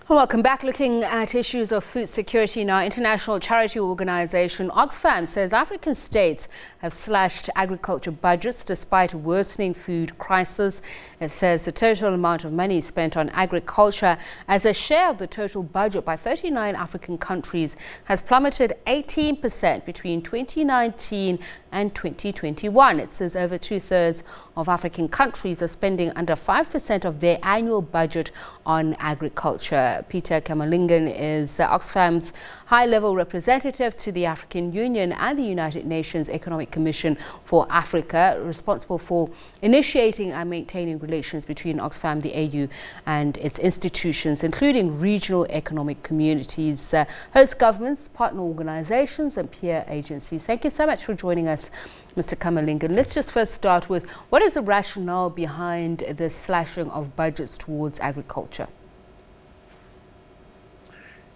Welcome back. Looking at issues of food security now, international charity organization Oxfam says African states have slashed agriculture budgets despite a worsening food crisis. It says the total amount of money spent on agriculture as a share of the total budget by 39 African countries has plummeted 18% between 2019 and 2021. It says over two-thirds of African countries are spending under 5% of their annual budget on agriculture. Peter Kamalingin is Oxfam's high-level representative to the African Union and the United Nations Economic Commission for Africa, responsible for initiating and maintaining relations between Oxfam, the AU, and its institutions, including regional economic communities, host governments, partner organizations, and peer agencies. Thank you so much for joining us, Mr. Kamalingin. Let's just first start with what is the rationale behind the slashing of budgets towards agriculture?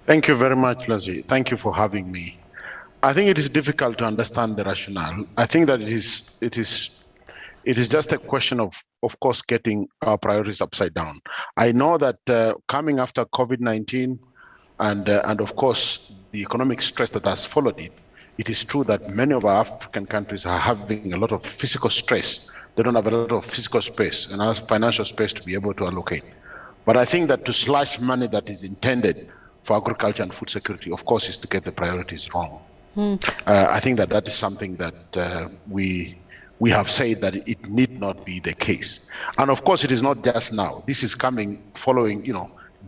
Thank you very much, Leslie. Thank you for having me. I think it is difficult to understand the rationale. I think that it is just a question of course, getting our priorities upside down. I know that coming after COVID-19 and of course the economic stress that has followed it, it is true that many of our African countries are having a lot of physical stress. They don't have a lot of physical space and financial space to be able to allocate. But I think that to slash money that is intended for agriculture and food security, of course, is to get the priorities wrong. I think that is something that we have said that it need not be the case. And of course, it is not just now. This is coming following,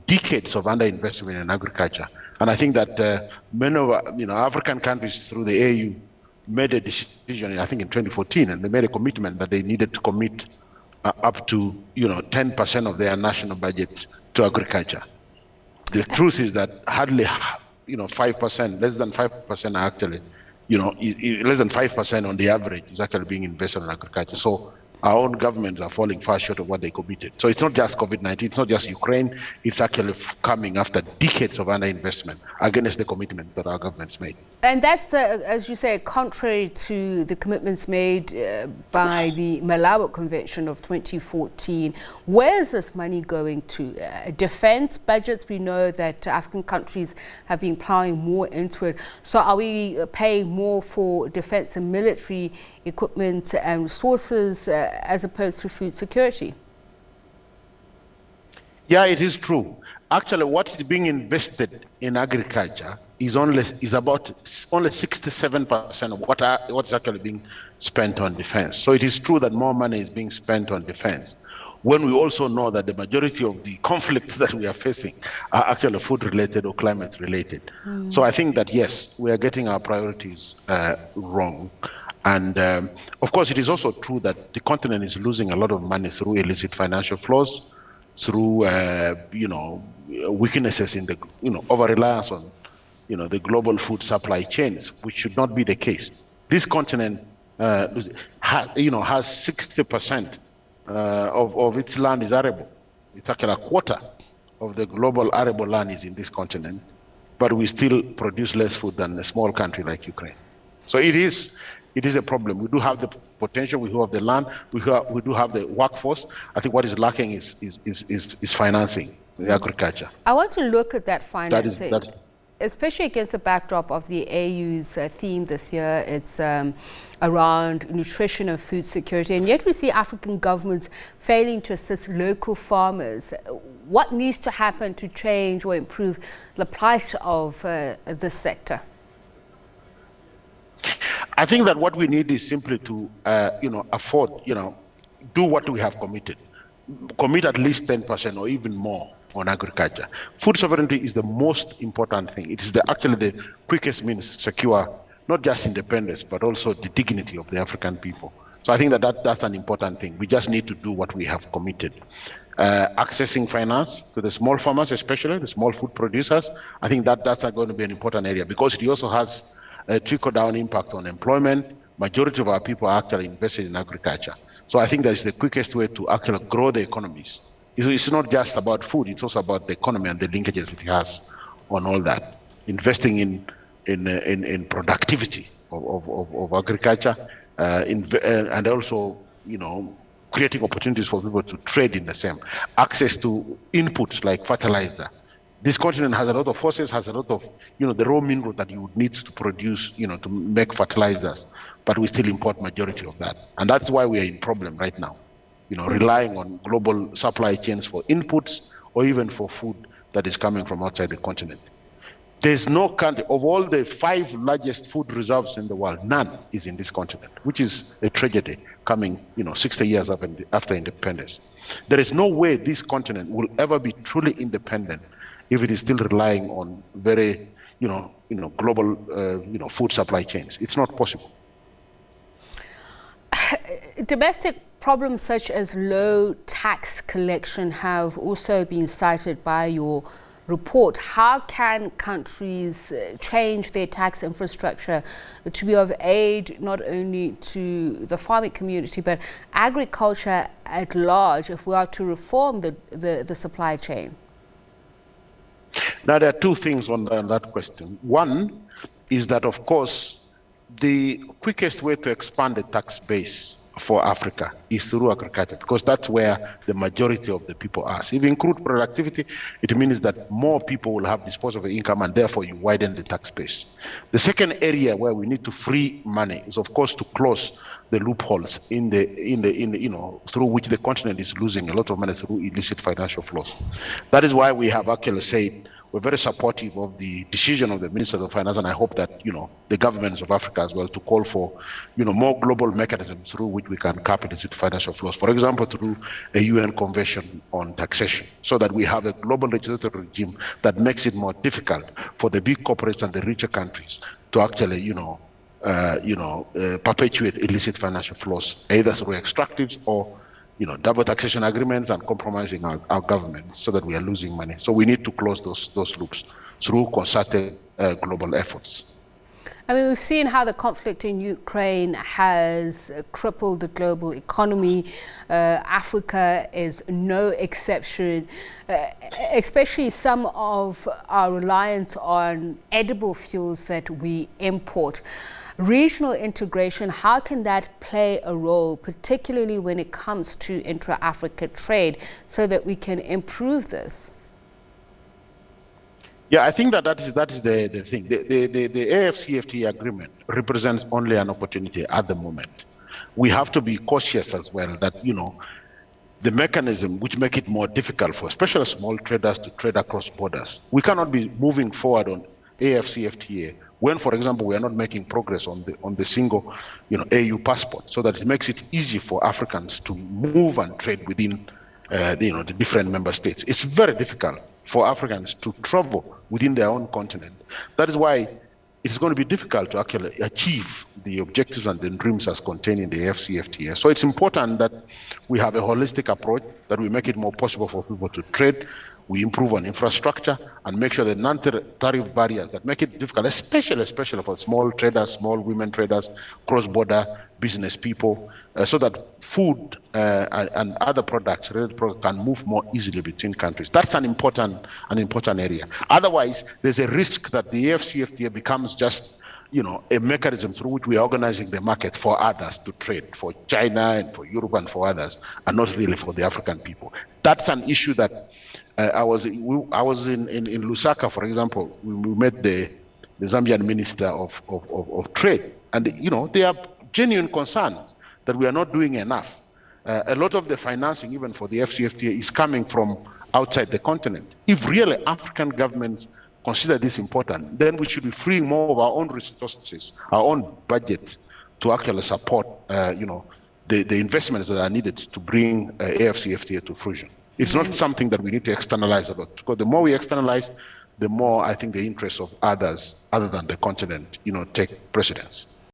decades of underinvestment in agriculture. And I think that many of African countries through the AU made a decision, I think in 2014, and they made a commitment that they needed to commit up to 10% of their national budgets to agriculture. The truth is that hardly 5%, less than 5% actually, less than 5% on the average is actually being invested in agriculture. So our own governments are falling far short of what they committed. So it's not just COVID-19, it's not just Ukraine, it's actually coming after decades of underinvestment against the commitments that our governments made. And that's, as you say, contrary to the commitments made by the Malawi Convention of 2014. Where is this money going to? Defense budgets, we know that African countries have been plowing more into it. So are we paying more for defense and military equipment and resources as opposed to food security? Yeah, it is true. Actually, what is being invested in agriculture is about only 67% of what is actually being spent on defense. So it is true that more money is being spent on defense, when we also know that the majority of the conflicts that we are facing are actually food-related or climate-related. So I think that, yes, we are getting our priorities wrong. And of course, it is also true that the continent is losing a lot of money through illicit financial flows, through weaknesses in the over-reliance on the global food supply chains, which should not be the case. This continent has 60% of its land is arable. It's actually a quarter of the global arable land is in this continent, but we still produce less food than a small country like Ukraine. So it is a problem. We do have the potential, we do have the land, we do have the workforce. I think what is lacking is financing the agriculture. I want to look at that financing, especially against the backdrop of the AU's theme this year. It's around nutrition and food security, and yet we see African governments failing to assist local farmers. What needs to happen to change or improve the plight of this sector? I think that what we need is simply to, do what we have committed. Commit at least 10% or even more on agriculture. Food sovereignty is the most important thing. It is actually the quickest means to secure not just independence, but also the dignity of the African people. So I think that's an important thing. We just need to do what we have committed. Accessing finance to the small farmers, especially the small food producers, I think that's going to be an important area, because it also has a trickle-down impact on employment. Majority of our people are actually invested in agriculture. So I think that is the quickest way to actually grow the economies. It's not just about food, it's also about the economy and the linkages it has on all that. Investing in productivity of agriculture, and also, creating opportunities for people to trade in the same. Access to inputs like fertilizer, This continent has a lot of forces, has a lot of, the raw mineral that you would need to produce, to make fertilizers, but we still import majority of that. And that's why we are in problem right now, relying on global supply chains for inputs or even for food that is coming from outside the continent. There's no country, of all the 5 largest food reserves in the world, none is in this continent, which is a tragedy coming, 60 years after independence. There is no way this continent will ever be truly independent if it is still relying on very, global, food supply chains. It's not possible. Domestic problems such as low tax collection have also been cited by your report. How can countries change their tax infrastructure to be of aid not only to the farming community but agriculture at large if we are to reform the supply chain? Now, there are 2 things on that question. One is that, of course, the quickest way to expand the tax base for Africa is through agriculture, because that's where the majority of the people are. So if you include productivity, it means that more people will have disposable income, and therefore you widen the tax base. The second area where we need to free money is, of course, to close the loopholes in the through which the continent is losing a lot of money through illicit financial flows. That is why we have actually said we're very supportive of the decision of the Minister of Finance, and I hope that the governments of Africa as well to call for more global mechanisms through which we can cap illicit financial flows. For example, through a UN convention on taxation, so that we have a global legislative regime that makes it more difficult for the big corporates and the richer countries to actually perpetuate illicit financial flows, either through extractives or double taxation agreements and compromising our government, so that we are losing money. So we need to close those loops through concerted global efforts. I mean, we've seen how the conflict in Ukraine has crippled the global economy. Africa is no exception, especially some of our reliance on edible fuels that we import. Regional integration, how can that play a role, particularly when it comes to intra-Africa trade, so that we can improve this? Yeah, I think that is the thing. The AFCFTA agreement represents only an opportunity at the moment. We have to be cautious as well that, the mechanism which make it more difficult for especially small traders to trade across borders. We cannot be moving forward on AFCFTA when, for example, we are not making progress on the single, AU passport, so that it makes it easy for Africans to move and trade within, the different member states. It's very difficult for Africans to travel within their own continent. That is why it's going to be difficult to actually achieve the objectives and the dreams as contained in the AFCFTA. So it's important that we have a holistic approach, that we make it more possible for people to trade. We improve on infrastructure and make sure that non-tariff barriers that make it difficult, especially for small traders, small women traders, cross-border business people, so that food and other products, related products, can move more easily between countries. That's an important area. Otherwise, there's a risk that the AFCFTA becomes just a mechanism through which we are organizing the market for others to trade, for China and for Europe and for others, and not really for the African people. That's an issue that I was in Lusaka, for example. We met the Zambian Minister of Trade, and there are genuine concerns that we are not doing enough. A lot of the financing, even for the FCFTA, is coming from outside the continent. If really African governments consider this important, then we should be freeing more of our own resources, our own budgets, to actually support, the investments that are needed to bring AFCFTA to fruition. It's not something that we need to externalize a lot, because the more we externalize, the more I think the interests of others, other than the continent, take precedence.